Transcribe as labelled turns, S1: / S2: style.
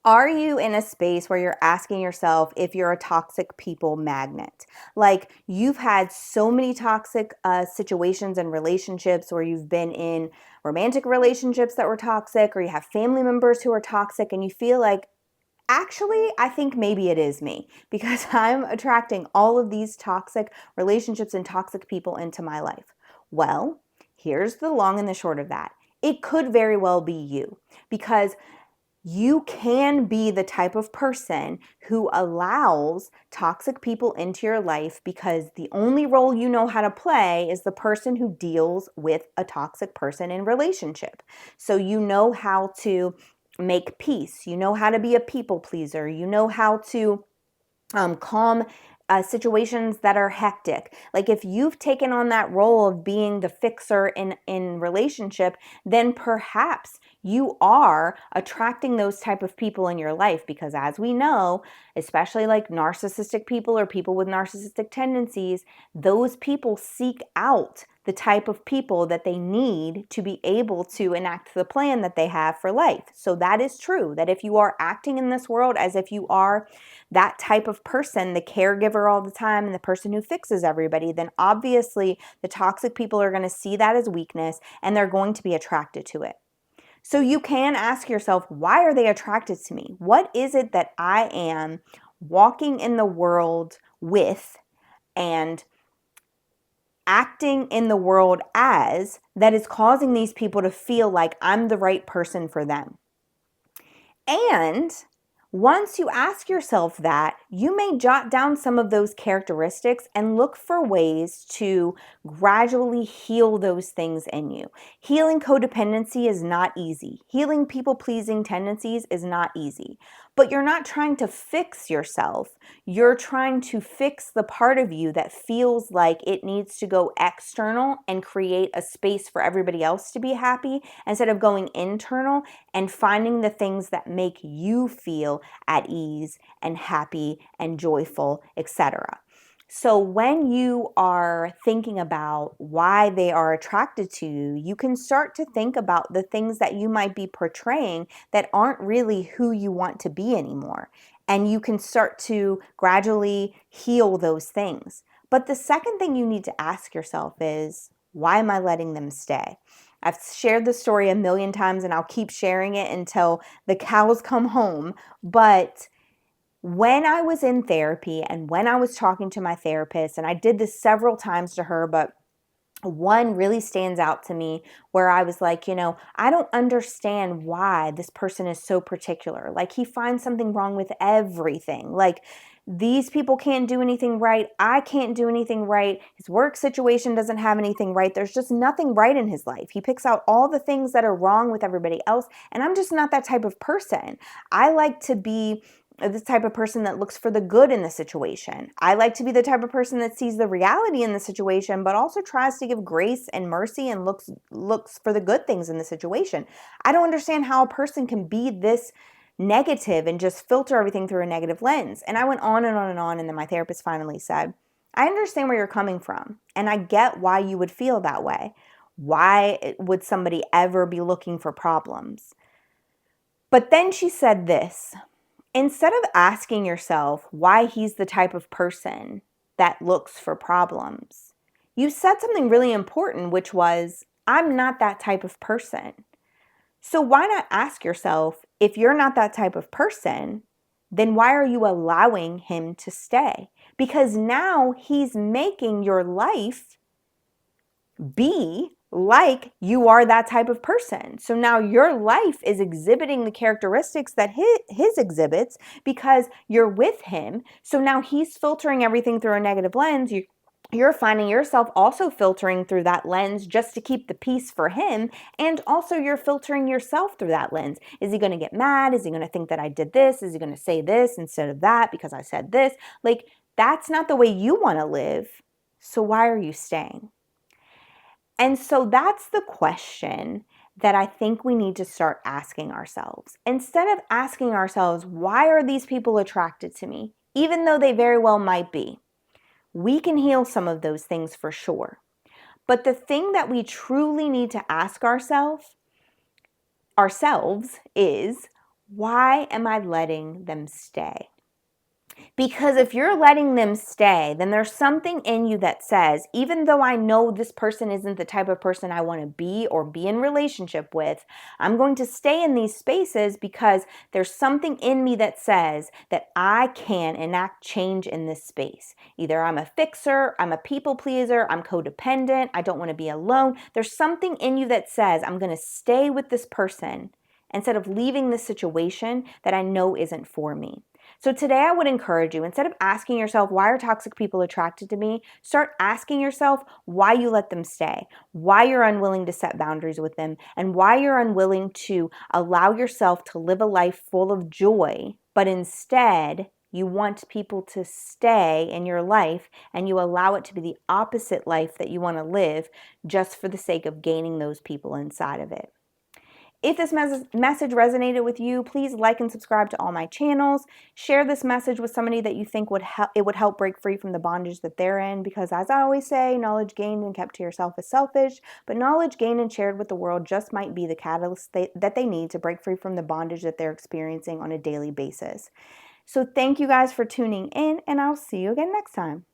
S1: Are you in a space where you're asking yourself if you're a toxic people magnet? Like you've had so many toxic situations and relationships where you've been in romantic relationships that were toxic, or you have family members who are toxic, and you feel like, actually, I think maybe it is me because I'm attracting all of these toxic relationships and toxic people into my life. Well, here's the long and the short of that. It could very well be you because you can be the type of person who allows toxic people into your life because the only role you know how to play is the person who deals with a toxic person in relationship. So you know how to make peace, you know how to be a people pleaser, you know how to calm situations that are hectic. Like if you've taken on that role of being the fixer in relationship, then perhaps you are attracting those type of people in your life because, as we know, especially like narcissistic people or people with narcissistic tendencies, those people seek out the type of people that they need to be able to enact the plan that they have for life. So that is true, that if you are acting in this world as if you are that type of person, the caregiver all the time and the person who fixes everybody, then obviously the toxic people are going to see that as weakness and they're going to be attracted to it. So you can ask yourself, why are they attracted to me? What is it that I am walking in the world with and acting in the world as that is causing these people to feel like I'm the right person for them? And once you ask yourself that, you may jot down some of those characteristics and look for ways to gradually heal those things in you. Healing codependency is not easy. Healing people-pleasing tendencies is not easy. But you're not trying to fix yourself. You're trying to fix the part of you that feels like it needs to go external and create a space for everybody else to be happy instead of going internal and finding the things that make you feel at ease and happy and joyful, etc. So when you are thinking about why they are attracted to you, you can start to think about the things that you might be portraying that aren't really who you want to be anymore. And you can start to gradually heal those things. But the second thing you need to ask yourself is, why am I letting them stay? I've shared the story a million times and I'll keep sharing it until the cows come home. But when I was in therapy and when I was talking to my therapist, and I did this several times to her, but one really stands out to me where I was like, I don't understand why this person is so particular. Like he finds something wrong with everything. Like these people can't do anything right. I can't do anything right. His work situation doesn't have anything right. There's just nothing right in his life. He picks out all the things that are wrong with everybody else. And I'm just not that type of person. I like to be the type of person that looks for the good in the situation. I like to be the type of person that sees the reality in the situation, but also tries to give grace and mercy and looks for the good things in the situation. I don't understand how a person can be this negative and just filter everything through a negative lens. And I went on and on and on, and then my therapist finally said, I understand where you're coming from, and I get why you would feel that way. Why would somebody ever be looking for problems? But then she said this: instead of asking yourself why he's the type of person that looks for problems, you said something really important, which was, I'm not that type of person. So why not ask yourself, if you're not that type of person, then why are you allowing him to stay? Because now he's making your life be like you are that type of person. So now your life is exhibiting the characteristics that his exhibits because you're with him. So now he's filtering everything through a negative lens. You're finding yourself also filtering through that lens just to keep the peace for him. And also you're filtering yourself through that lens. Is he going to get mad? Is he going to think that I did this? Is he going to say this instead of that because I said this? Like, that's not the way you want to live. So why are you staying? And so that's the question that I think we need to start asking ourselves. Instead of asking ourselves, why are these people attracted to me? Even though they very well might be. We can heal some of those things for sure. But the thing that we truly need to ask ourselves is, Why am I letting them stay? Because if you're letting them stay, then there's something in you that says, even though I know this person isn't the type of person I want to be or be in relationship with, I'm going to stay in these spaces because there's something in me that says that I can enact change in this space. Either I'm a fixer, I'm a people pleaser, I'm codependent, I don't want to be alone. There's something in you that says I'm going to stay with this person instead of leaving this situation that I know isn't for me. So today I would encourage you, instead of asking yourself, why are toxic people attracted to me? Start asking yourself why you let them stay, why you're unwilling to set boundaries with them, and why you're unwilling to allow yourself to live a life full of joy, but instead you want people to stay in your life and you allow it to be the opposite life that you want to live just for the sake of gaining those people inside of it. If this message resonated with you, please like and subscribe to all my channels. Share this message with somebody that you think would help break free from the bondage that they're in, because as I always say, knowledge gained and kept to yourself is selfish, but knowledge gained and shared with the world just might be the catalyst that they need to break free from the bondage that they're experiencing on a daily basis. So thank you guys for tuning in, and I'll see you again next time.